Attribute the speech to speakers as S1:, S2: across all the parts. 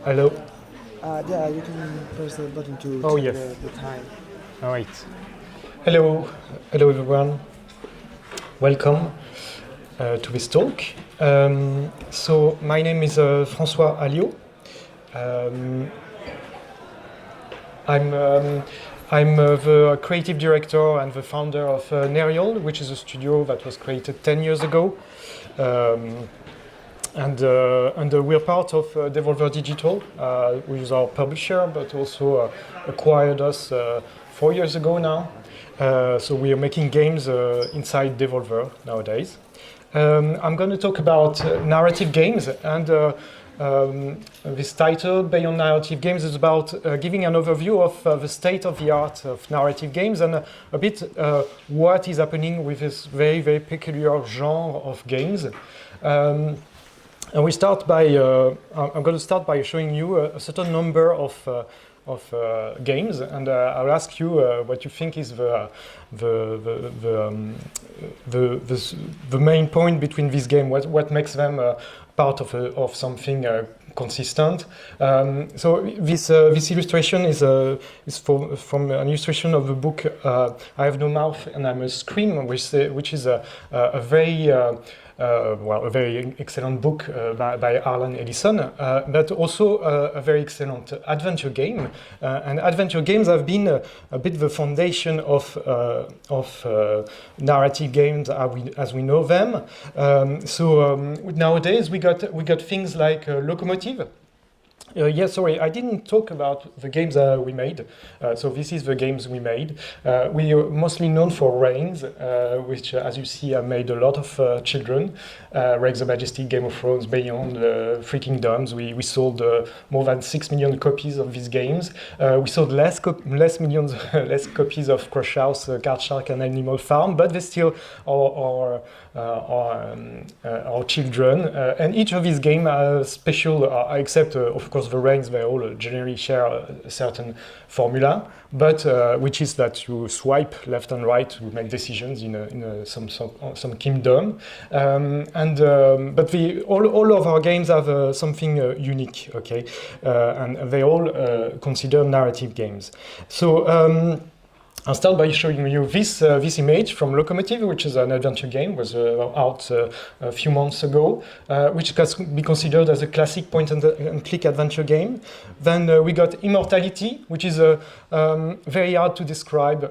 S1: Hello.
S2: Yeah, you can press the button to
S1: Oh,
S2: check
S1: yes.
S2: the time.
S1: All right. Hello. Hello, everyone. Welcome to this talk. So my name is François Alliot. I'm the creative director and the founder of Nerial, which is a studio that was created 10 years ago. And we're part of Devolver Digital, who is our publisher, but also acquired us 4 years ago now. So we are making games inside Devolver nowadays. I'm going to talk about narrative games, and this title, Beyond Narrative Games, is about giving an overview of the state of the art of narrative games and a bit what is happening with this very, very peculiar genre of games. And we start by, I'm going to start by showing you a certain number of games, and I'll ask you what you think is the main point between these games, what makes them part of something consistent. So this illustration is from an illustration of the book I Have No Mouth and I Must Scream, which is a very a very excellent book by Harlan Ellison, but also a very excellent adventure game. And adventure games have been a bit the foundation of narrative games as we know them. So nowadays we got things like Locomotive. Sorry, I didn't talk about the games we made. So this is the games we made. We are mostly known for Reigns, which, as you see, I made a lot of children. Reigns the Majesty, Game of Thrones, Beyond, Three Kingdoms. We sold more than 6 million copies of these games. We sold less copies of Crush House, Card Shark, and Animal Farm, but they still are our children. And each of these games are special, except, of course, the Reigns, they all generally share a certain formula, but which is that you swipe left and right to make decisions in some kingdom. But all of our games have something unique, okay? And they all consider narrative games. So I'll start by showing you this image from Locomotive, which is an adventure game, was out a few months ago, which can be considered as a classic point-and-click adventure game. Then we got Immortality, which is very hard to describe.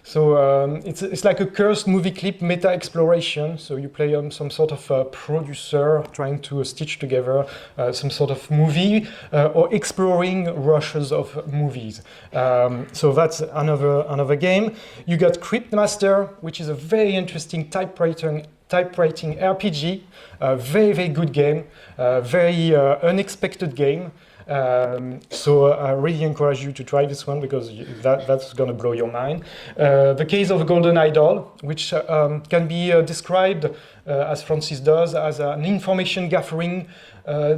S1: It's like a cursed movie clip meta-exploration. So you play some sort of producer trying to stitch together some sort of movie or exploring rushes of movies. So that's another game. You got Cryptmaster, which is a very interesting typewriting RPG, very, very good game, very unexpected game. So I really encourage you to try this one because that's going to blow your mind. The Case of a Golden Idol, which can be described, as Francis does, as an information gathering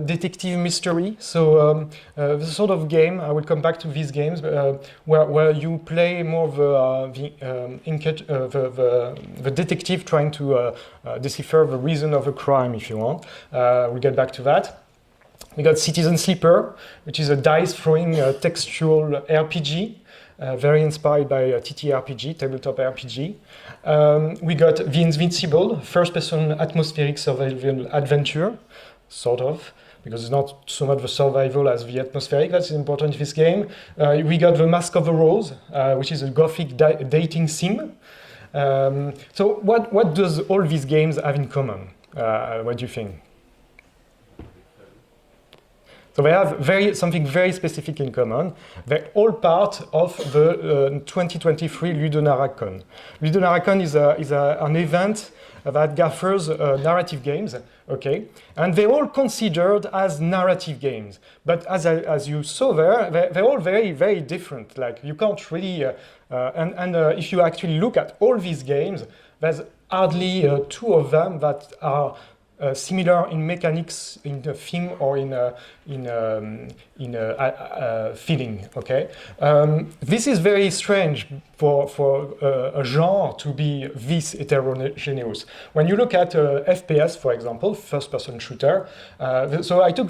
S1: detective mystery. So the sort of game, I will come back to these games, where you play more the detective trying to decipher the reason of a crime, if you want. We'll get back to that. We got Citizen Sleeper, which is a dice-throwing textual RPG, very inspired by TTRPG, tabletop RPG. We got The Invincible, first-person atmospheric survival adventure, sort of, because it's not so much the survival as the atmospheric that's important in this game. We got The Mask of the Rose, which is a gothic dating sim. So what does all these games have in common? What do you think? So they have something very specific in common. They're all part of the 2023 Ludonarracon. Ludonarracon is an event that gathers narrative games, okay? And they're all considered as narrative games. But as you saw there, they're all very, very different. Like you can't really, if you actually look at all these games, there's hardly two of them that are similar in mechanics, in the theme, or in feeling. Okay, this is very strange for a genre to be this heterogeneous. When you look at FPS, for example, first-person shooter. So I took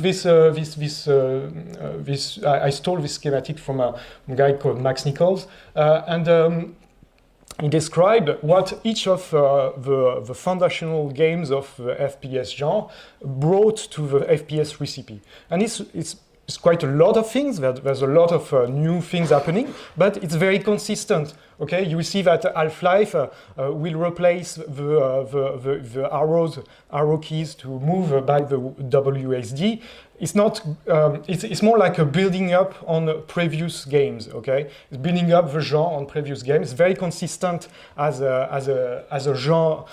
S1: I stole this schematic from a guy called Max Nichols, and he described what each of the foundational games of the FPS genre brought to the FPS recipe. And it's quite a lot of things. There's a lot of new things happening, but it's very consistent. Okay, you see that Half-Life will replace the arrow keys to move by the WSD. It's not. It's more like a building up on previous games. Okay, it's building up the genre on previous games. It's very consistent as a genre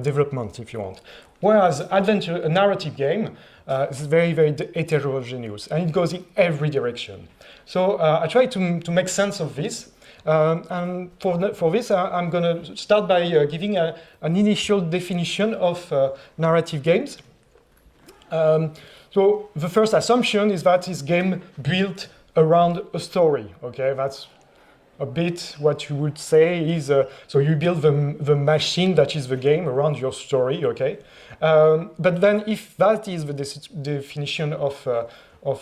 S1: development, if you want. Whereas a narrative game is very heterogeneous, and it goes in every direction. So I try to make sense of this. And for this, I'm going to start by giving an initial definition of narrative games. So the first assumption is that this game built around a story. Okay, that's a bit what you would say is so you build the machine that is the game around your story. Okay, but then if that is the definition of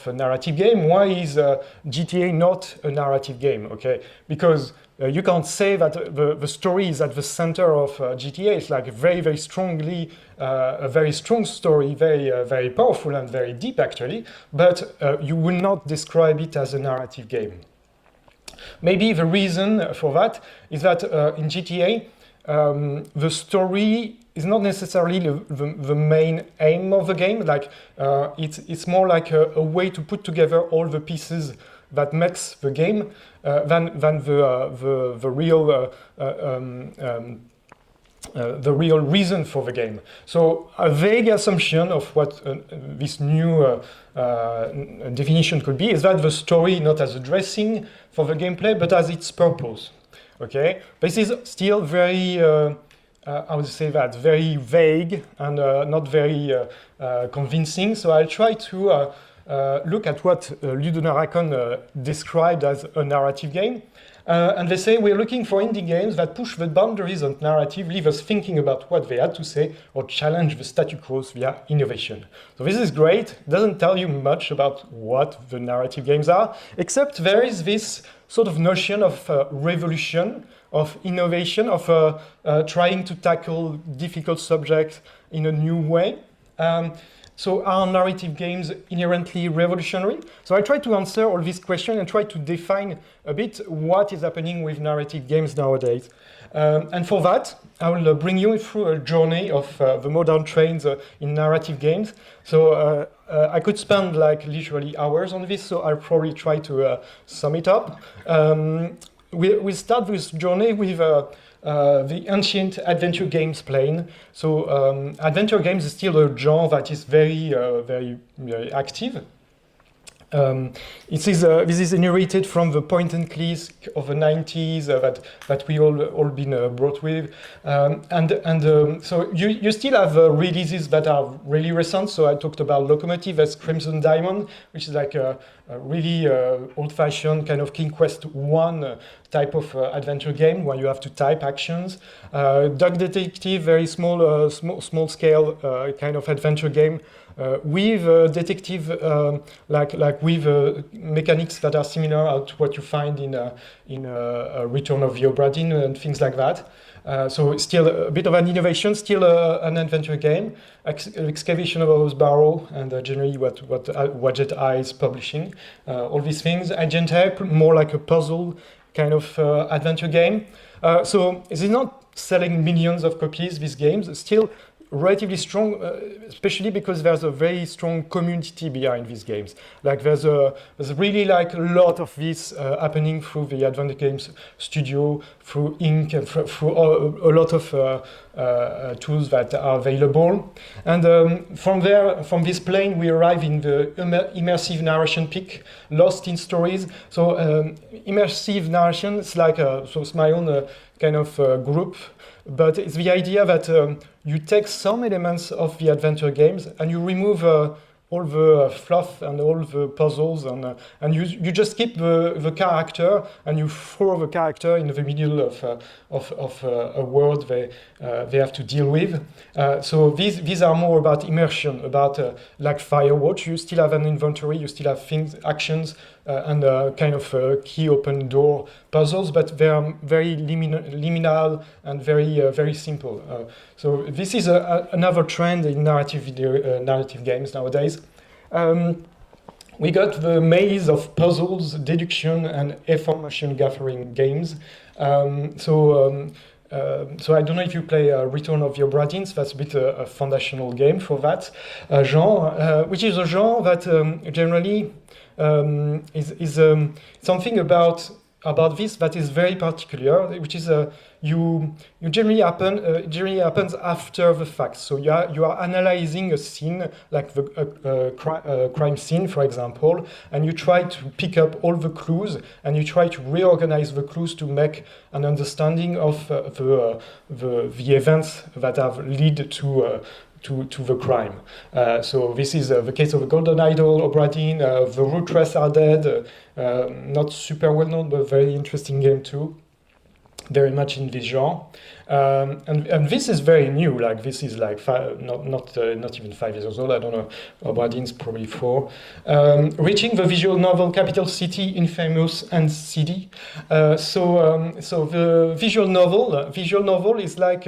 S1: a narrative game, why is GTA not a narrative game? Okay, because you can't say that the story is at the center of GTA. It's like a very strongly, a very strong story, very powerful and very deep actually, but you will not describe it as a narrative game. Maybe the reason for that is that in GTA, the story is not necessarily the main aim of the game. Like it's more like a way to put together all the pieces that makes the game than the real reason for the game. So a vague assumption of what this new definition could be is that the story not as a dressing for the gameplay, but as its purpose. Okay, this is still very. I would say that very vague and not very convincing. So I'll try to look at what Ludonarrakon described as a narrative game. And they say we're looking for indie games that push the boundaries of narrative, leave us thinking about what they had to say, or challenge the status quo via innovation. So this is great. It doesn't tell you much about what the narrative games are, except there is this sort of notion of revolution, of innovation, of trying to tackle difficult subjects in a new way. So are narrative games inherently revolutionary? So I try to answer all these questions and try to define a bit what is happening with narrative games nowadays. And for that, I will bring you through a journey of the modern trends in narrative games. So I could spend like literally hours on this, so I'll probably try to sum it up. We start this journey with the ancient adventure games plane. So adventure games is still a genre that is very active. This is inherited from the point and click of the 90s that we all been brought with, so you still have releases that are really recent. So I talked about Locomotive as Crimson Diamond, which is like a really old-fashioned kind of King Quest 1 type of adventure game where you have to type actions. Duck Detective, very small scale kind of adventure game. With detective, like with mechanics that are similar to what you find in Return of the Obra Dinn and things like that. So still a bit of an innovation, still an adventure game. Excavation of Rose Barrow and generally what Wadjet Eye is publishing. All these things. Agent Ape, more like a puzzle kind of adventure game. So it is not selling millions of copies, these games. Still relatively strong, especially because there's a very strong community behind these games. Like there's really like a lot of this happening through the Adventure Games Studio, through Inc, and through a lot of tools that are available. And from this plane, we arrive in the immersive narration peak, Lost in Stories. So immersive narration is like so it's my own kind of group but it's the idea that you take some elements of the adventure games and you remove all the fluff and all the puzzles, and you just keep the character and you throw the character in the middle of a world they have to deal with. So these are more about immersion, about like Firewatch. You still have an inventory, you still have things, actions, and kind of key open door puzzles, but they are very liminal and very simple. So this is another trend in narrative games nowadays. We got the maze of puzzles, deduction, and information gathering games. So I don't know if you play Return of the Obra Dinn. That's a bit a foundational game for that genre, which is a genre that generally is something about this that is very particular, which is you generally happens after the fact. So you are analyzing a scene, like the crime scene, for example, and you try to pick up all the clues and you try to reorganize the clues to make an understanding of the events that have led to the crime. So this is the case of the Golden Idol, Obra Dinn, the Rootress Are Dead, not super well known, but very interesting game too. Very much in this genre, and this is very new. Like this is like not even 5 years old. I don't know. Obra Dinn's probably 4. Reaching the visual novel Capital City, Infamous, and City. So the visual novel is like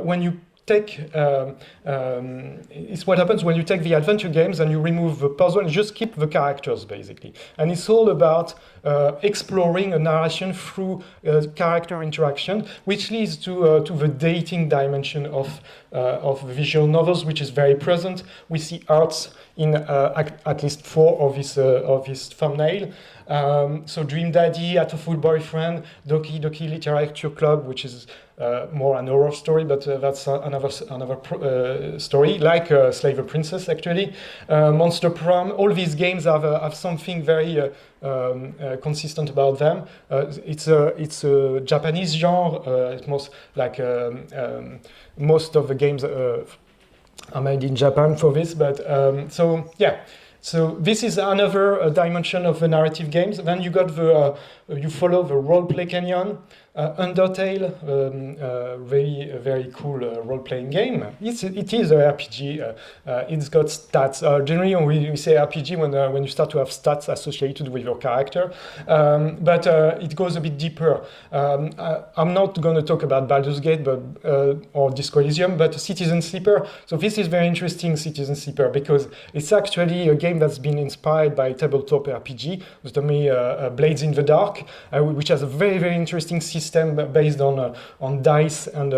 S1: when you take it's what happens when you take the adventure games and you remove the puzzle and just keep the characters basically, and it's all about exploring a narration through character interaction, which leads to the dating dimension of visual novels, which is very present. We see arts in at least 4 of his thumbnail. So Dream Daddy, Hatoful Boyfriend, Doki Doki Literature Club, which is more an horror story, but that's another story, like Slave a Princess, actually. Monster Prom, all these games have something very consistent about them. It's a Japanese genre. It's most like most of the games are made in Japan for this, but so yeah. So this is another dimension of the narrative games. Then you got you follow the role-play canyon. Undertale, very cool role-playing game. It is a RPG. It's got stats. Generally, we say RPG when you start to have stats associated with your character, but it goes a bit deeper. I'm not going to talk about Baldur's Gate, or Disco Elysium, but Citizen Sleeper. So this is very interesting, Citizen Sleeper, because it's actually a game that's been inspired by tabletop RPG, with the Blades in the Dark, which has a very interesting system based on dice and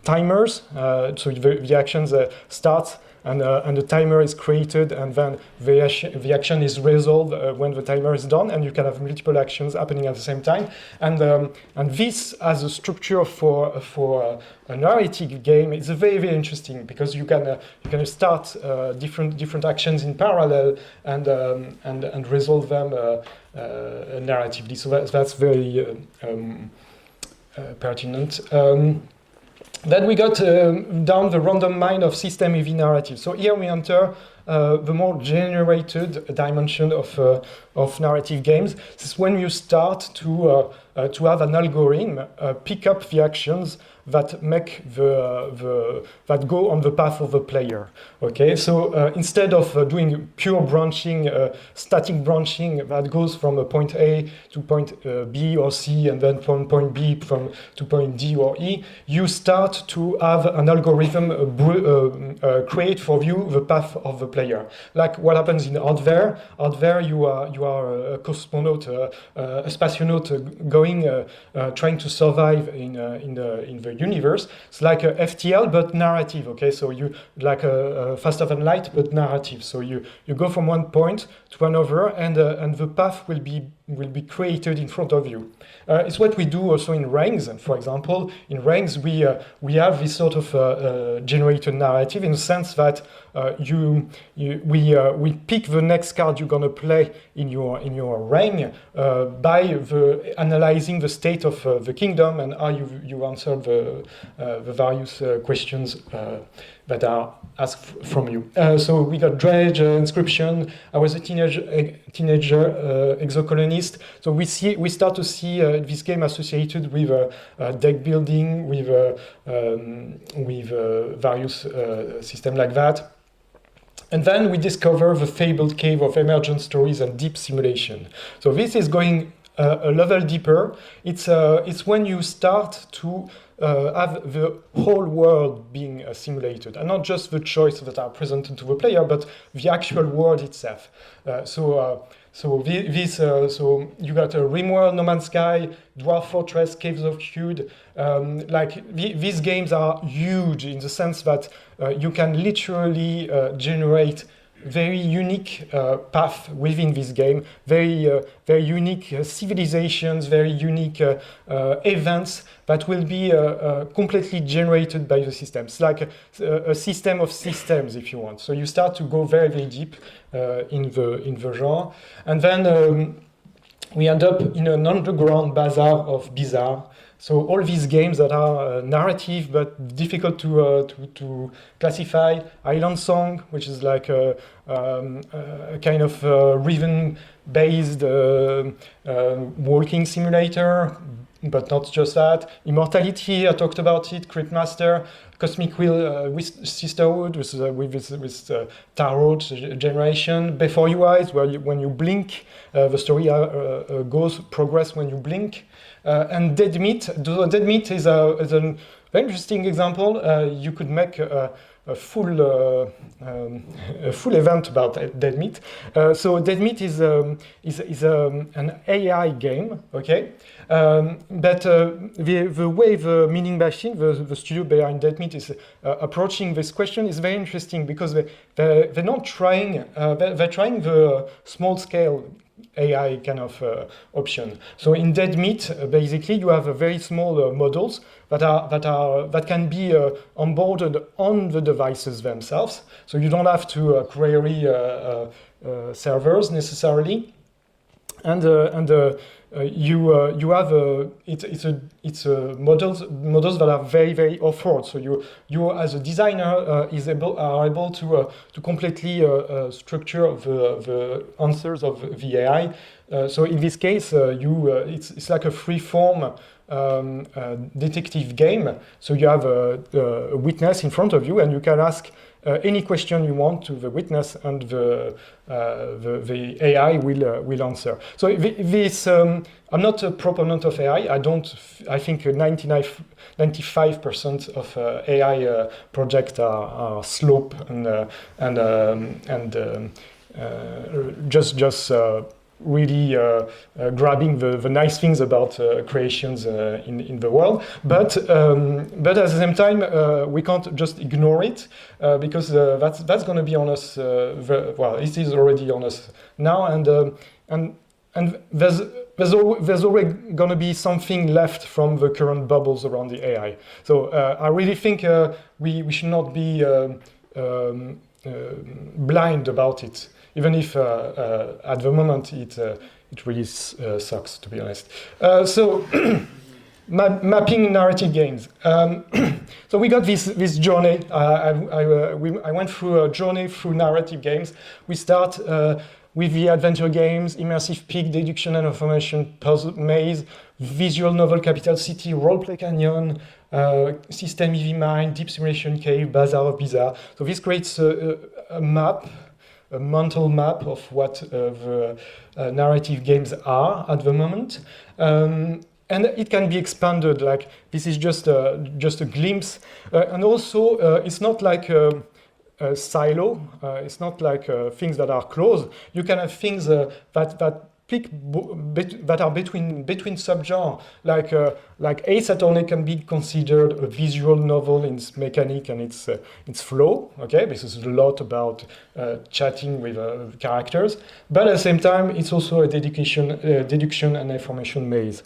S1: timers. So the actions start and the timer is created, and then the action is resolved when the timer is done, and you can have multiple actions happening at the same time. And this as a structure for a narrative game is very interesting, because you can start different actions in parallel and resolve them narratively. So that's very pertinent. Then we got down the random mind of system heavy narrative. So here we enter the more generated dimension of narrative games. This is when you start to have an algorithm pick up the actions that make that go on the path of the player. Okay, so instead of doing pure branching, static branching that goes from a point A to point B or C, and then from point B to point D or E, you start to have an algorithm create for you the path of the player. Like what happens in Hardware. Hardware, you are a cosmonaut, a spationaut going trying to survive in the universe. It's like a FTL but narrative. Okay, so you like a faster than light but narrative. So you go from one point to another, and the path will be created in front of you. It's what we do also in Ranks. For example, in Ranks we have this sort of generated narrative, in the sense that we pick the next card you're gonna play in your rank by analyzing analyzing the state of the kingdom and how you answer the various questions that are asked from you. So we got dredge, inscription. I was a teenager exocolonist. So we start to see this game associated with deck building, with various systems like that. And then we discover the fabled cave of emergent stories and deep simulation. So this is going a level deeper. It's when you start to have the whole world being simulated, and not just the choices that are presented to the player, but the actual world itself. So you got a Rimworld, No Man's Sky, Dwarf Fortress, Caves of Cthulhu. These games are huge in the sense that you can literally generate very unique path within this game, very unique civilizations, very unique events that will be completely generated by the system. It's like a system of systems, if you want. So you start to go very, very deep in the genre. And then we end up in an underground bazaar of bizarre. So all these games that are narrative but difficult to classify. Island Song, which is like a kind of rhythm-based walking simulator, but not just that. Immortality, I talked about it. Cryptmaster, Cosmic Wheel with Sisterhood, with Tarot generation. Before Your Eyes, when you blink, the story goes progress when you blink. And Dead Meat. Dead Meat is a very interesting example. You could make a full event about Dead Meat. So Dead Meat is an AI game, okay? But the way the Meaning Machine, the studio behind Dead Meat, is approaching this question is very interesting because they're not trying. They're trying the small scale AI kind of option. So in Dead Meat, basically, you have very small models that can be onboarded on the devices themselves. So you don't have to query servers necessarily, and you have it's models that are very, very off-road. So you as a designer are able to completely structure the answers of the AI. So in this case, it's like a free-form detective game. So you have a witness in front of you, and you can ask any question you want to the witness, and the AI will answer. So this, I'm not a proponent of AI. I think 95% of AI projects are slope and just really grabbing the nice things about creations in the world, but at the same time we can't just ignore it because that's going to be on us. Well, it is already on us now, and there's already going to be something left from the current bubbles around the AI. So I really think we should not be blind about it. Even if at the moment it really sucks, to be honest. So mapping narrative games. So we got this journey. I went through a journey through narrative games. We start with the adventure games, immersive peak, deduction and information puzzle maze, visual novel capital city, roleplay canyon, system EV mine, deep simulation cave, bazaar of bizarre. So this creates a map, a mental map of what the narrative games are at the moment. And it can be expanded, like this is just a glimpse. And also, it's not like a silo, it's not like things that are closed. You can have things that are between subgenres, like Ace Attorney can be considered a visual novel in its mechanic and its flow. Okay, this is a lot about chatting with characters, but at the same time, it's also a deduction and information maze.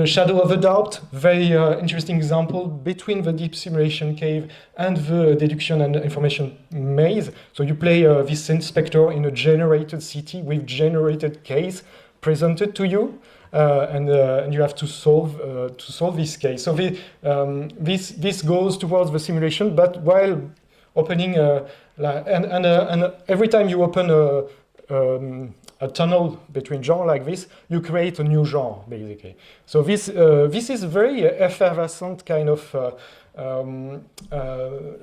S1: Shadow of a Doubt, very interesting example between the deep simulation cave and the deduction and information maze. So you play this inspector in a generated city with generated case, presented to you, and you have to solve this case. So this goes towards the simulation, but while opening and every time you open a tunnel between genre like this, you create a new genre basically. So this is a very effervescent kind of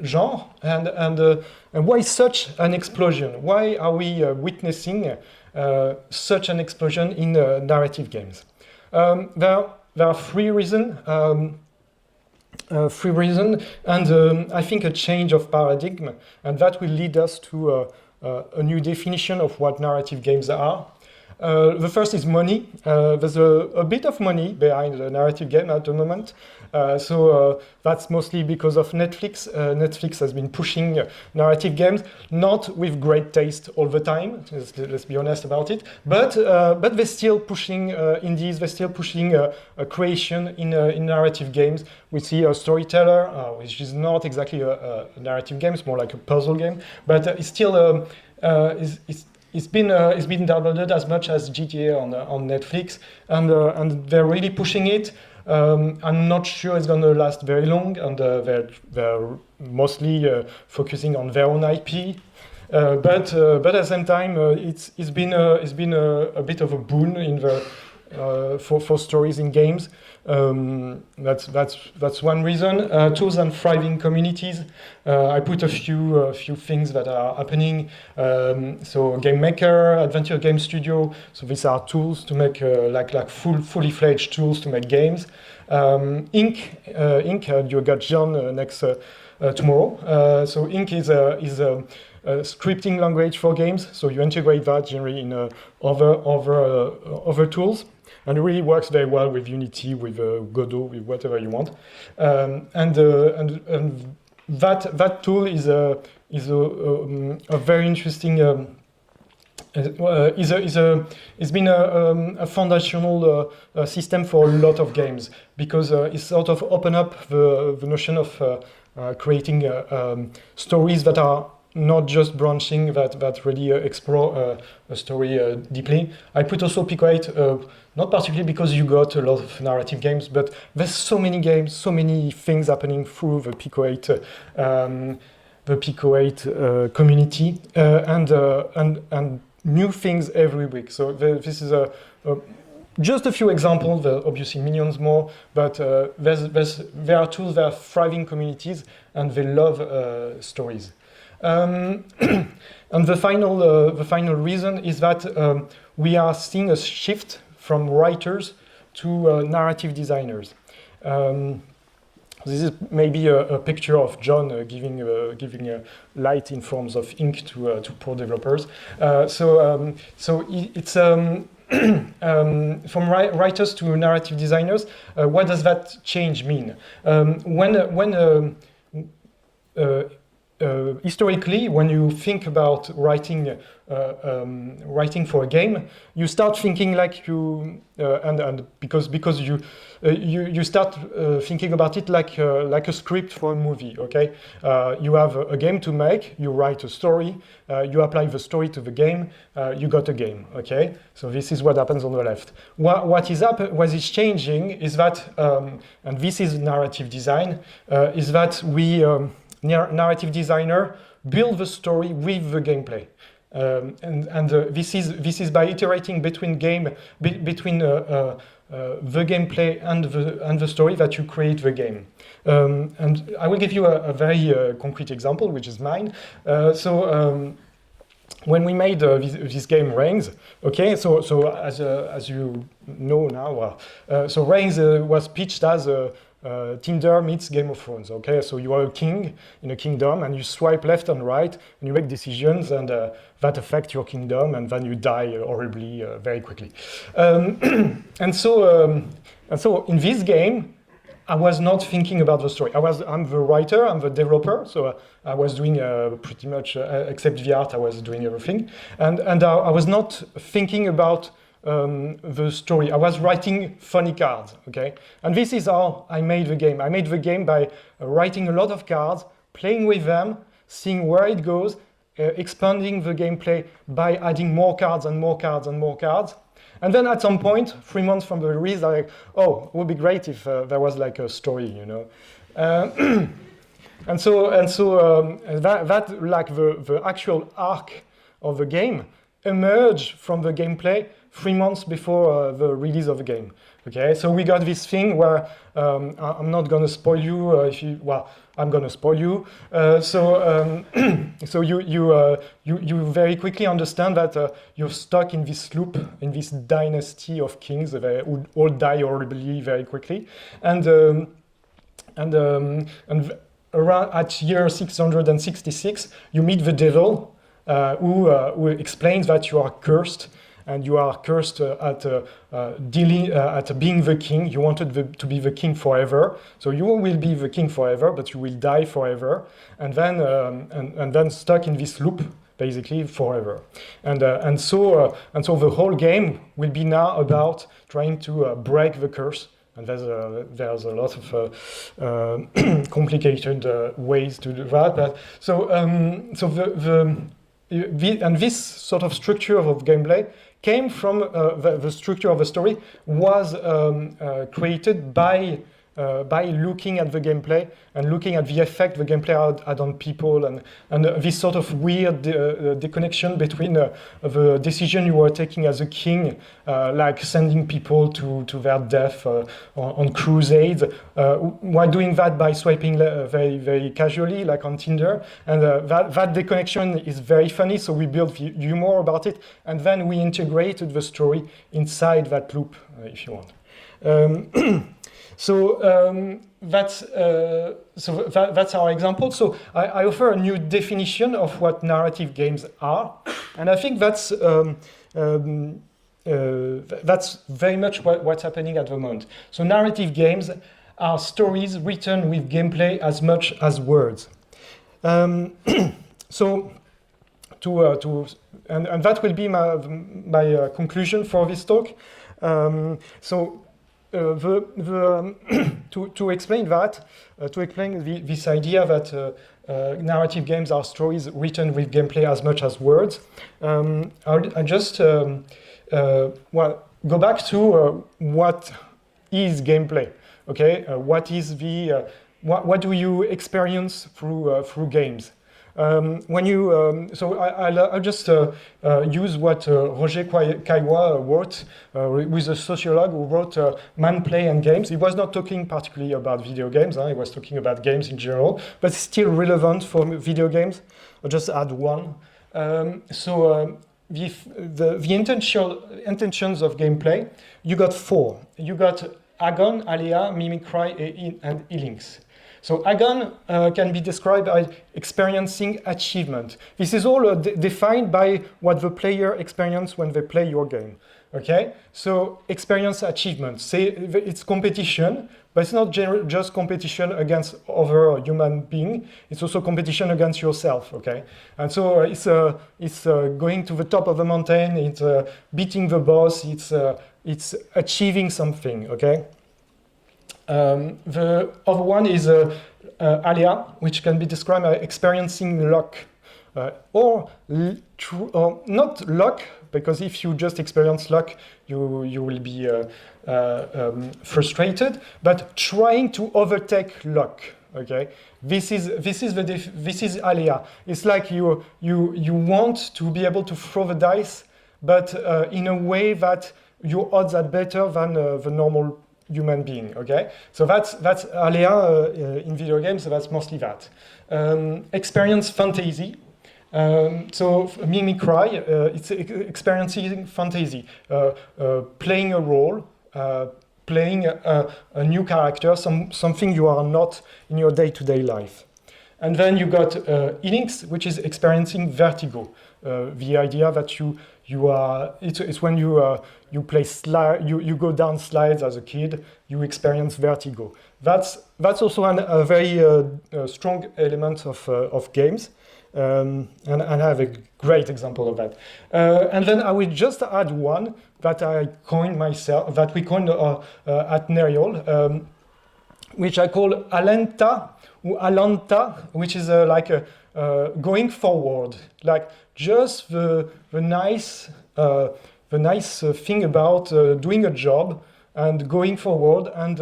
S1: genre, and why such an explosion? Why are we witnessing such an explosion in narrative games? There are three reasons. And I think a change of paradigm, and that will lead us to a new definition of what narrative games are. The first is money. There's a bit of money behind the narrative game at the moment. So that's mostly because of Netflix. Netflix has been pushing narrative games, not with great taste all the time, let's be honest about it, but they're still pushing indies, they're still pushing a creation in narrative games. We see a storyteller, which is not exactly a narrative game, it's more like a puzzle game, but it's still it's been downloaded as much as GTA on Netflix, and they're really pushing it. I'm not sure it's going to last very long, and they're mostly focusing on their own IP. But at the same time, it's been a bit of a boon in the for stories in games. That's one reason. Tools and thriving communities. I put a few things that are happening. So game maker, adventure game studio. So these are tools to make like fully fledged tools to make games. Ink. You got John next tomorrow. So Ink is a scripting language for games. So you integrate that generally in other tools. And it really works very well with Unity, with Godot, with whatever you want. And that tool is a very interesting. It's been a foundational system for a lot of games, because it's sort of open up the notion of creating stories that are not just branching, that really explore a story deeply. I put also Pico 8, not particularly because you got a lot of narrative games, but there's so many games, so many things happening through the Pico 8 community, and new things every week. So this is just a few examples. There are obviously millions more, but there are tools, there are thriving communities, and they love stories. And the final reason is that we are seeing a shift from writers to narrative designers. This is maybe a picture of John giving light in forms of ink to poor developers. So it's from writers to narrative designers. What does that change mean? Historically, when you think about writing for a game, you start thinking like you and because you start thinking about it like a script for a movie. Okay, you have a game to make, you write a story, you apply the story to the game, you got a game. Okay, so this is what happens on the left. What is changing is that, and this is narrative design, is that we narrative designer build the story with the gameplay, this is by iterating between the gameplay and the story that you create the game. And I will give you a very concrete example, which is mine. When we made this game Rings, okay, so as you know now, so Rings was pitched as Tinder meets Game of Thrones. Okay, so you are a king in a kingdom, and you swipe left and right, and you make decisions, and that affect your kingdom, and then you die horribly very quickly. And so in this game, I was not thinking about the story. I'm the writer, I'm the developer, so I was doing pretty much, except the art, I was doing everything, and I was not thinking about the story. I was writing funny cards, okay? And this is how I made the game. I made the game by writing a lot of cards, playing with them, seeing where it goes, expanding the gameplay by adding more cards and more cards and more cards. And then at some point, 3 months from the release, I'm like, oh, it would be great if there was like a story, you know. And so that like the actual arc of the game emerged from the gameplay 3 months before the release of the game. Okay, so we got this thing where I'm not gonna spoil you. I'm gonna spoil you. So you very quickly understand that you're stuck in this loop, in this dynasty of kings that would all die horribly very quickly, and around at year 666, you meet the devil, who explains that you are cursed. And you are cursed at being the king. You wanted to be the king forever, so you will be the king forever, but you will die forever, and then stuck in this loop basically forever. And so the whole game will be now about trying to break the curse. And there's a lot of complicated ways to do that. But this sort of structure of gameplay came from the structure of the story was created by looking at the gameplay and looking at the effect the gameplay had on people, and this sort of weird disconnection between the decision you were taking as a king, like sending people to their death on crusades, while doing that by swiping very, very casually, like on Tinder. And that disconnection is very funny, so we built humor about it, and then we integrated the story inside that loop, if you want. So that's our example. So I offer a new definition of what narrative games are, and I think that's very much what's happening at the moment. So narrative games are stories written with gameplay as much as words. So and that will be my conclusion for this talk. To explain that, this idea that narrative games are stories written with gameplay as much as words, I'll just go back to what is gameplay. Okay, what is what do you experience through games? When you I'll just use what Roger Caillois wrote, who is a sociologist who wrote Man, Play and Games. He was not talking particularly about video games, he was talking about games in general, but still relevant for video games. I'll just add one. The intentions of gameplay, you got four. You got agon, aléa, mimicry, and e-links. So agon can be described as experiencing achievement. This is all defined by what the player experiences when they play your game. Okay, so experience achievement. Say it's competition, but it's not just competition against other human being. It's also competition against yourself. Okay, and so it's going to the top of the mountain. It's beating the boss. It's achieving something. Okay. The other one is aléa, which can be described as experiencing luck, or not luck, because if you just experience luck, you will be frustrated. But trying to overtake luck. Okay, this is aléa. It's like you want to be able to throw the dice, but in a way that your odds are better than the normal human being. Okay, so that's aléa in video games. So that's mostly that. Experience fantasy. So mimicry, it's experiencing fantasy, playing a role, playing a new character, something you are not in your day-to-day life. And then you got e-links, which is experiencing vertigo. The idea that you are, it's when you play you go down slides as a kid, you experience vertigo. That's also a very strong element of games, and I have a great example of that. And then I will just add one that I coined myself, that we coined at Nerial, which I call alenta or alanta, which is like going forward, like just the nice thing about doing a job and going forward and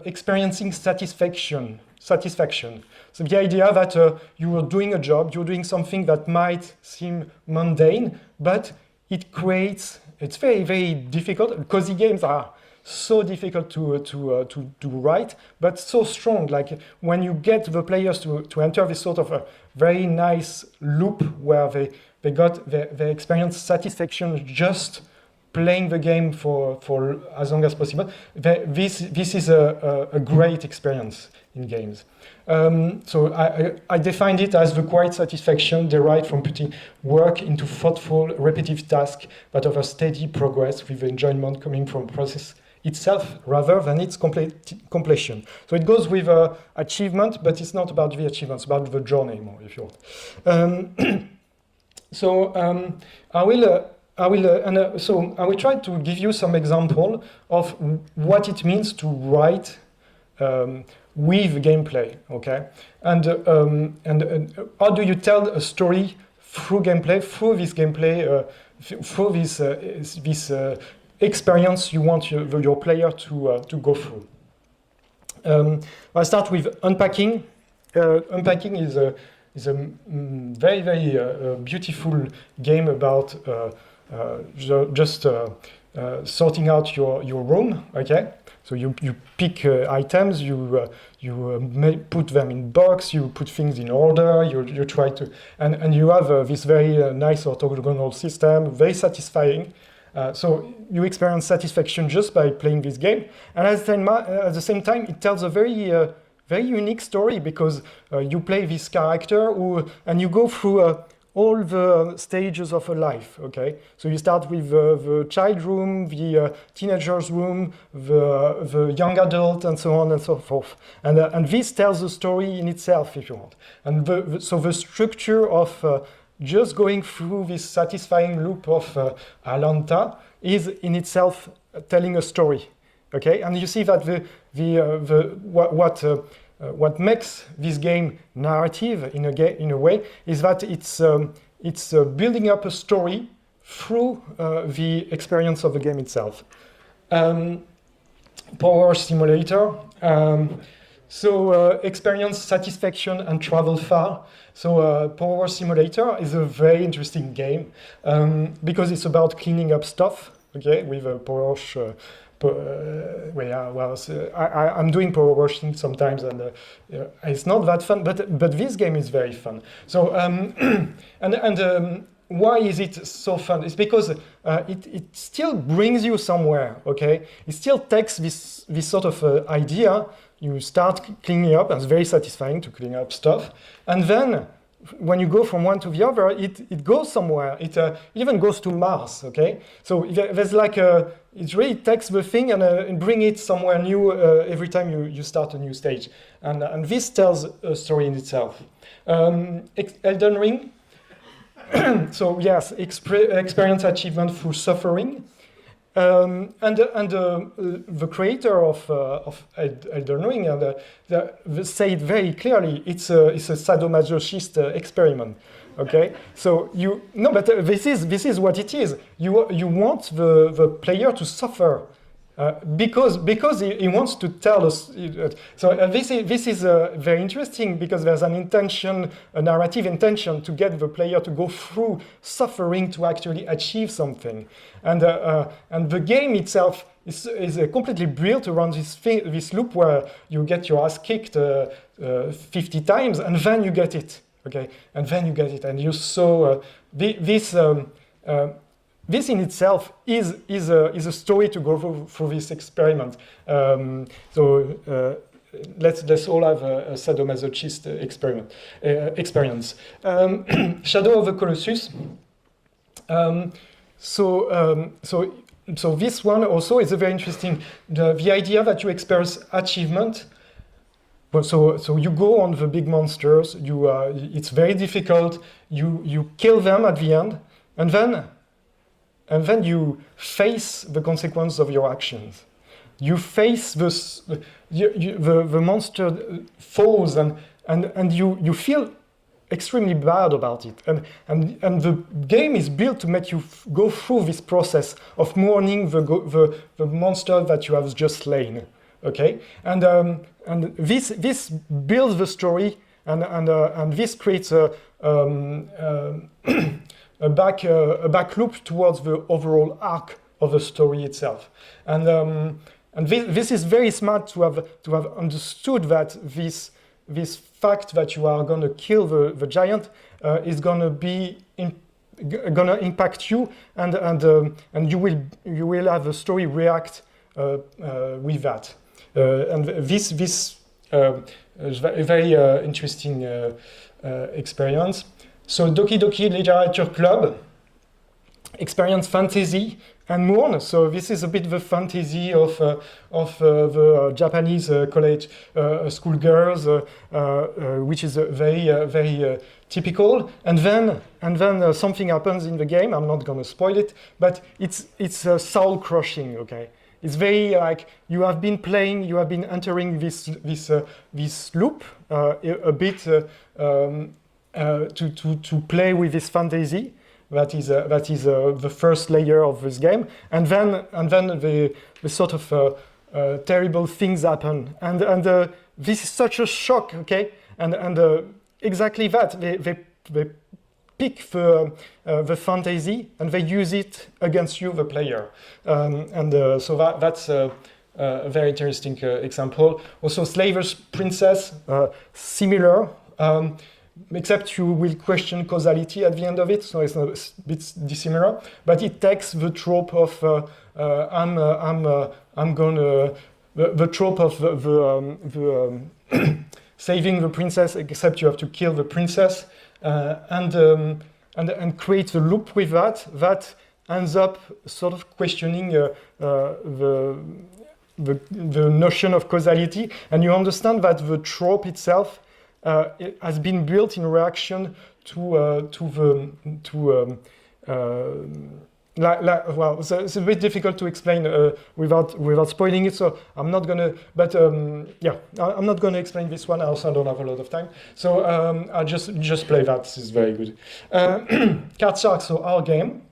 S1: experiencing satisfaction. So the idea that you are doing a job, you're doing something that might seem mundane, but it's very, very difficult. Cozy games are so difficult to write, but so strong. Like when you get the players to enter this sort of a very nice loop where they experience satisfaction just playing the game for as long as possible. This is a great experience in games. So I defined it as the quiet satisfaction derived from putting work into thoughtful, repetitive tasks that offer steady progress with enjoyment coming from process itself rather than its completion. So it goes with achievement, but it's not about the achievement, it's about the journey more, if you want. I will try to give you some example of what it means to write with gameplay, okay? And how do you tell a story through gameplay, through through this experience you want your player to go through. I'll start with unpacking. Unpacking is a very, very beautiful game about just sorting out your room, okay? So you pick items, you put them in box, you put things in order, you try to, and you have this very nice orthogonal system, very satisfying. So you experience satisfaction just by playing this game, and at the same time, it tells a very unique story because you play this character and you go through all the stages of a life, okay? So you start with the child room, the teenager's room, the young adult, and so on and so forth. And this tells a story in itself, if you want. And so the structure of just going through this satisfying loop of Alanta is in itself telling a story, okay? And you see that what makes this game narrative in a way is that it's building up a story through the experience of the game itself. Power simulator. Experience satisfaction and travel far. So Power Simulator is a very interesting game because it's about cleaning up stuff, okay, with a Porsche. I'm doing power washing sometimes, and it's not that fun. But this game is very fun. So why is it so fun? It's because it still brings you somewhere. Okay, it still takes this sort of idea. You start cleaning up, and it's very satisfying to clean up stuff, and then when you go from one to the other, it goes somewhere. It even goes to Mars, okay? So there's like it really takes the thing and bring it somewhere new every time you start a new stage. And this tells a story in itself. Elden Ring. So yes, experience achievement through suffering. The creator of Elden Ring say it very clearly. It's a sadomasochist experiment. Okay, so this is what it is. You want the player to suffer because he wants to tell us. So this is very interesting because there's an intention, a narrative intention to get the player to go through suffering to actually achieve something, and the game itself is completely built around this loop where you get your ass kicked 50 times and then you get it. Okay, and then you get it, and you saw this in itself is a story to go through this experiment. Let's all have a sadomasochist experience. Shadow of the Colossus. So this one also is a very interesting. The idea that you experience achievement. So you go on the big monsters. It's very difficult. You kill them at the end, and then you face the consequence of your actions. You face the monster falls, and you feel extremely bad about it. And the game is built to make you go through this process of mourning the monster that you have just slain. Okay, and this builds the story, and this creates a back loop towards the overall arc of the story itself. And this is very smart to have understood that this fact that you are going to kill the giant is going to be gonna impact you, and you will have the story react with that. And this is a very interesting experience. So Doki Doki Literature Club experience fantasy and mourn. So this is a bit the fantasy of the Japanese college school girls, which is very typical. And then something happens in the game. I'm not going to spoil it, but it's soul crushing. Okay. It's very like you have been playing, you have been entering this loop a bit to play with this fantasy that is the first layer of this game, and then the sort of terrible things happen, and this is such a shock, okay, and exactly that they pick the fantasy and they use it against you, the player, so that's a very interesting example. Also, Slaver's Princess, similar, except you will question causality at the end of it, so it's a bit dissimilar. But it takes the trope of the trope of the saving the princess, except you have to kill the princess. And create the loop with that ends up sort of questioning the notion of causality, and you understand that the trope itself it has been built in reaction well, so it's a bit difficult to explain without spoiling it, so I'm not gonna. But yeah, I'm not gonna explain this one. I also don't have a lot of time, so I'll just play that. This is very good. Card Shark, so our game,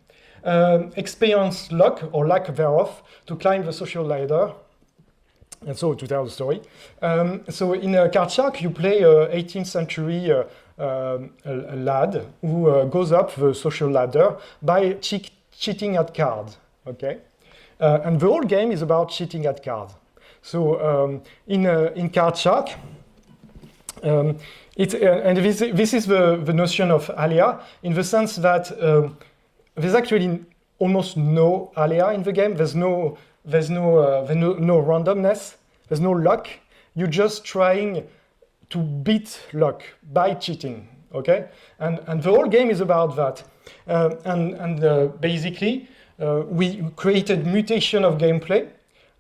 S1: experience luck or lack thereof to climb the social ladder. And so to tell the story. So in Card Shark, you play a 18th century a lad who goes up the social ladder by cheating at cards. Okay, and the whole game is about cheating at cards. So in Card Shark, and this is the notion of alia, in the sense that there's actually almost no alia in the game. There's no randomness. There's no luck. You're just trying to beat luck by cheating. Okay, and the whole game is about that. Basically, we created mutation of gameplay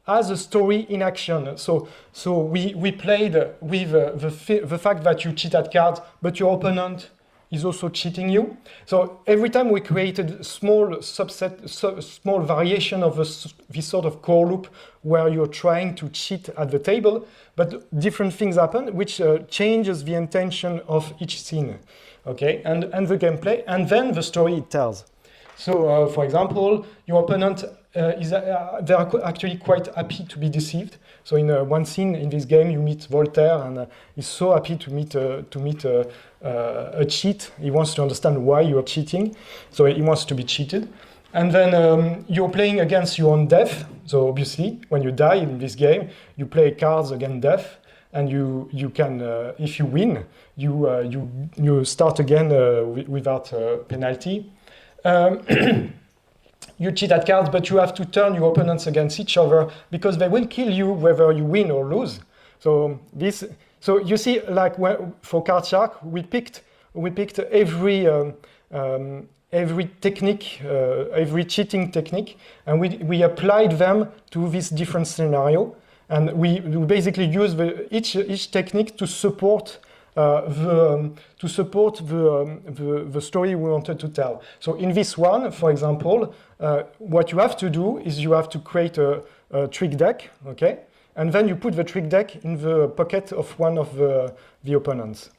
S1: as a story in action. So we played with the fact that you cheat at cards, but your opponent is also cheating you. So every time we created small small variation of this sort of core loop where you're trying to cheat at the table, but different things happen, which changes the intention of each scene, okay, and the gameplay, and then the story it tells. So, for example, your opponent they are actually quite happy to be deceived. So, in one scene in this game, you meet Voltaire, and he's so happy to meet a cheat. He wants to understand why you are cheating, so he wants to be cheated. And then you're playing against your own death. So obviously, when you die in this game, you play cards against death, and you can, if you win, you start again without penalty. You cheat at cards, but you have to turn your opponents against each other because they will kill you whether you win or lose. So you see, like for Card Shark, we picked every technique, every cheating technique, and we applied them to this different scenario, and we basically use each technique to support the story we wanted to tell. So in this one, for example, what you have to do is you have to create a trick deck, okay, and then you put the trick deck in the pocket of one of the opponents.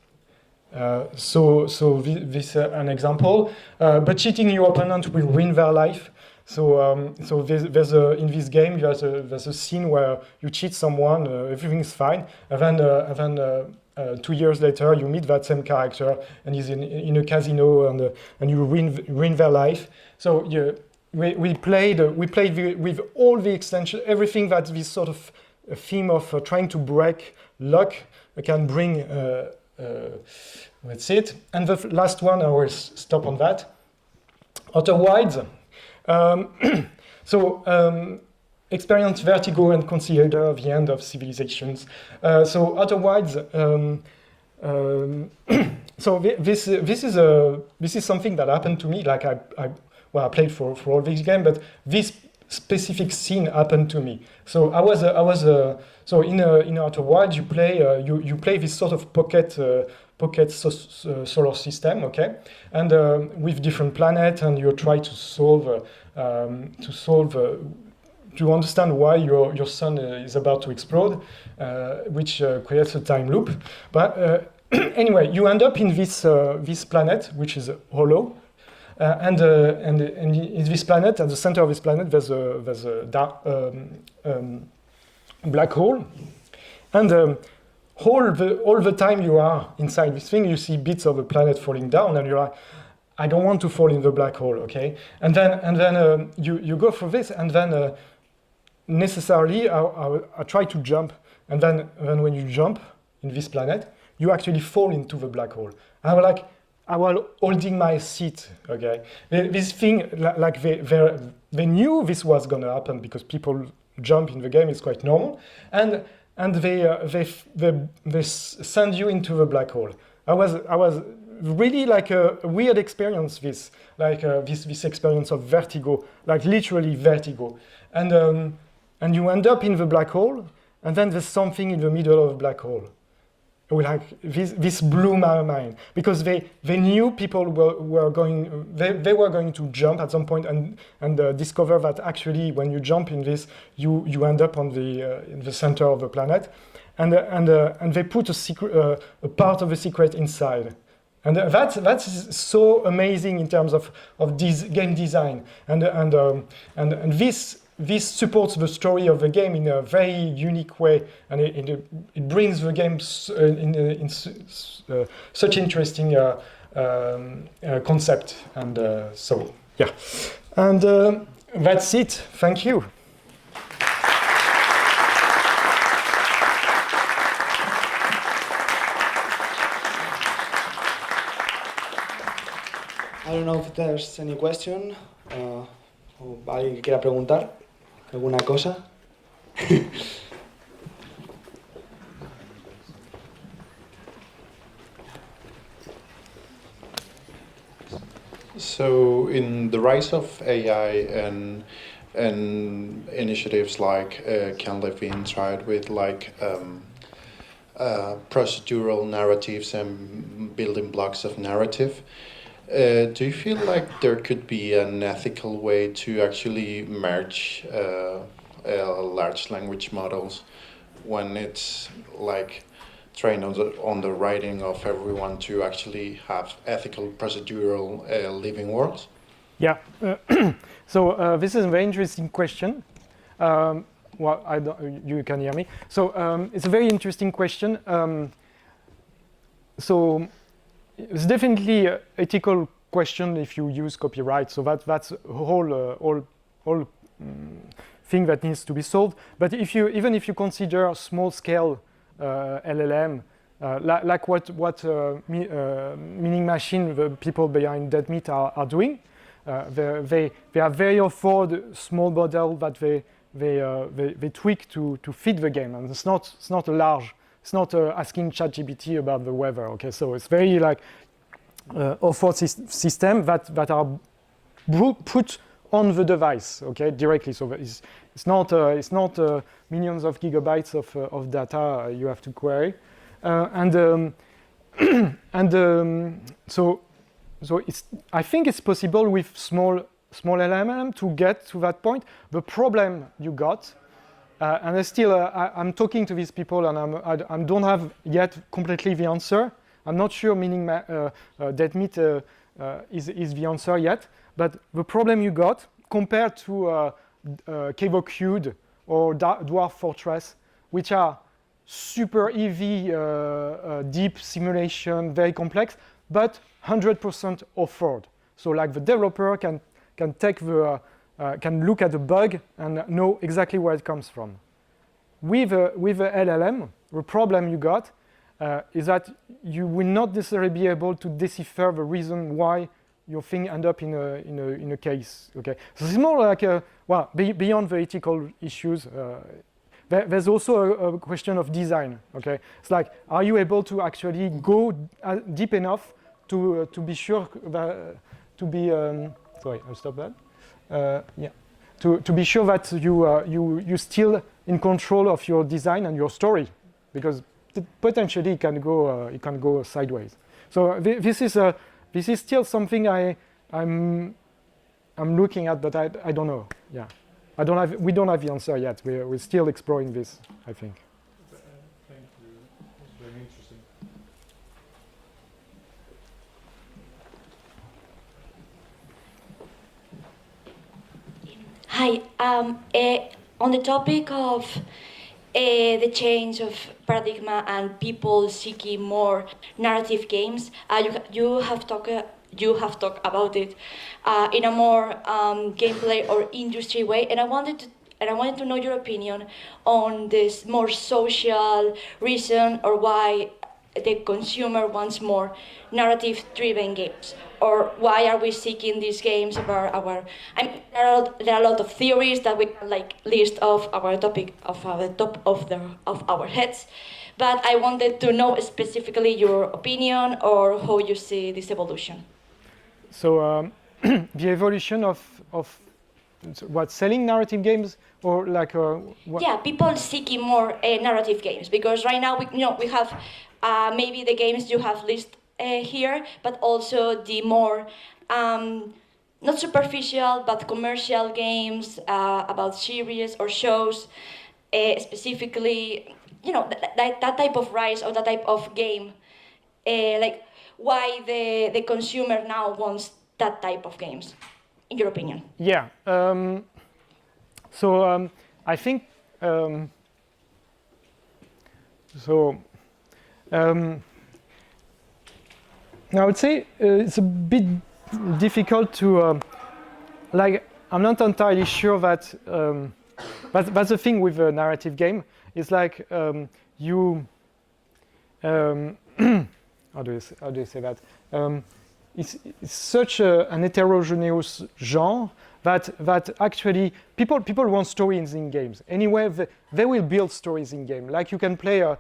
S1: This an example. But cheating your opponent will ruin their life. So there's in this game there's a scene where you cheat someone, everything's fine, and then 2 years later you meet that same character and he's in a casino and you ruin their life. So we played with all the extension, everything that this sort of theme of trying to break luck can bring. That's it. And the last one, I will stop on that. Otherwise, experience vertigo and consider the end of civilizations. Otherwise, this is something that happened to me. Like I played for all these games, but this specific scene happened to me. So in Outer Wilds you play this sort of pocket solar system, okay, and with different planets, and you try to to understand why your sun is about to explode, which creates a time loop. But anyway, you end up in this planet which is hollow. And in this planet, at the center of this planet, there's a dark, black hole, and all the time you are inside this thing, you see bits of the planet falling down, and you're like, I don't want to fall in the black hole, okay? And then you go through this, and then necessarily I try to jump, and then when you jump in this planet, you actually fall into the black hole. And I'm like, I was holding my seat, okay? This thing, like they knew this was gonna happen because people jump in the game, it's quite normal, and they send you into the black hole. I was really like a weird experience, this experience of vertigo, like literally vertigo, and you end up in the black hole, and then there's something in the middle of the black hole. Like this blew my mind because they knew people were going to jump at some point and discover that actually when you jump in this you end up on in the center of the planet, and they put a part of the secret inside, and that's so amazing in terms of this game design, and this supports the story of the game in a very unique way, and it brings the game in such interesting concept. And so, yeah. And that's it. Thank you.
S2: I don't know if there's any question. O alguien que quiera preguntar alguna cosa.
S3: So, in the rise of AI and initiatives like Ken Levine tried with procedural narratives and building blocks of narrative, do you feel like there could be an ethical way to actually merge large language models when it's like trained on the writing of everyone to actually have ethical, procedural living worlds?
S1: Yeah. So this is a very interesting question. Well, you can hear me. So it's a very interesting question. So it's definitely an ethical question if you use copyright. So that's a whole thing that needs to be solved. But even if you consider small scale LLM, like what Meaning Machine, the people behind Dead Meat are doing, they have very afford small model that they tweak to fit the game, and it's not a large. It's not asking ChatGPT about the weather. Okay, so it's very like afford system that are put on the device. Okay, directly. So it's not millions of gigabytes of data you have to query, so it's. I think it's possible with small LLM to get to that point. The problem you got. And I'm talking to these people, and I don't have yet completely the answer. I'm not sure meaning dead meat is the answer yet, but the problem you got compared to Cave of Cube or Dwarf Fortress, which are super heavy, deep simulation, very complex, but 100% offered. So like the developer can take the can look at the bug and know exactly where it comes from. With the LLM, the problem you got is that you will not necessarily be able to decipher the reason why your thing end up in a case. Okay, so it's more like beyond the ethical issues. There's also a question of design. Okay, it's like, are you able to actually go deep enough to be sure that sorry, I'll stop that. To be sure that you still in control of your design and your story, because potentially it can go sideways. So this is still something I'm looking at, but I don't know. Yeah, we don't have the answer yet. We're still exploring this, I think.
S4: Thank you. It's very interesting.
S5: Hi. On the topic of the change of paradigm and people seeking more narrative games, you have talked about it in a more gameplay or industry way, and I wanted to know your opinion on this more social reason, or why the consumer wants more narrative-driven games, or why are we seeking these games about our? There are a lot of theories that we can list off our topic of the top of our heads, but I wanted to know specifically your opinion or how you see this evolution.
S1: So the evolution of what, selling narrative games, or like what?
S5: Yeah, people seeking more narrative games, because right now we have maybe the games you have listed here, but also the more not superficial but commercial games about series or shows, specifically, that type of rise or that type of game, like why the consumer now wants that type of games, in your opinion?
S1: Yeah. I think I would say it's a bit difficult to I'm not entirely sure that that's the thing with a narrative game. It's like you how do you say that? It's such an heterogeneous genre that actually people want stories in games. Anyway, they will build stories in game. Like you can play a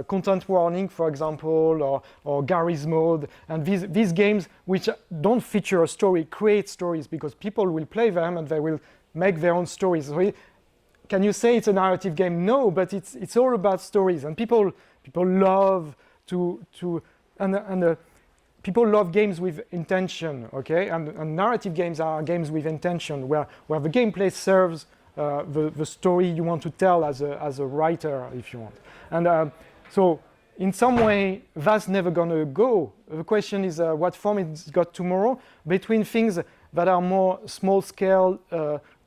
S1: content warning, for example, or Gary's mode, and these games which don't feature a story create stories because people will play them and they will make their own stories. So can you say it's a narrative game? No, but it's all about stories, and people love people love games with intention, okay? And narrative games are games with intention, where the gameplay serves the story you want to tell as a writer, if you want. And so, in some way, that's never gonna go. The question is what form it's got tomorrow, between things that are more small-scale,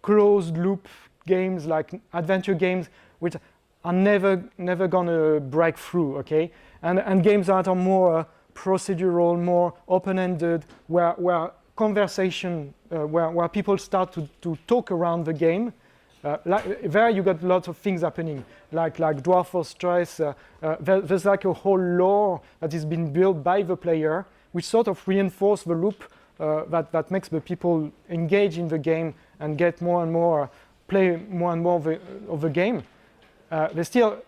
S1: closed-loop games, like adventure games, which are never gonna break through, okay? And games that are more procedural, more open-ended, where conversation, where people start to talk around the game. There you got lots of things happening, like Dwarf Fortress. There's like a whole lore that is being built by the player, which sort of reinforce the loop that makes the people engage in the game and get more and more, play more and more of the game. There's still,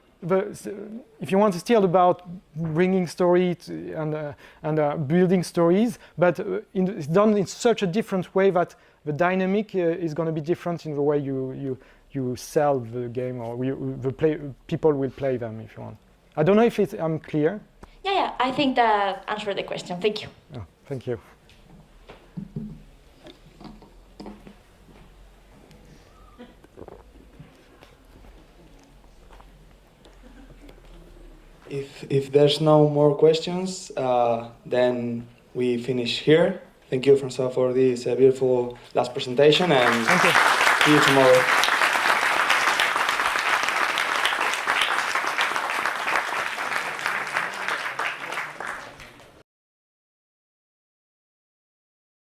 S1: if you want, it's still about bringing story and building stories, but it's done in such a different way that the dynamic is going to be different in the way you sell the game, or people will play them, if you want. I don't know if I'm clear.
S5: Yeah, I think that answered the question. Thank you.
S1: Oh, thank you.
S2: If there's no more questions, then we finish here. Thank you, François, for this beautiful last presentation, and
S1: Thank you.
S2: see you tomorrow.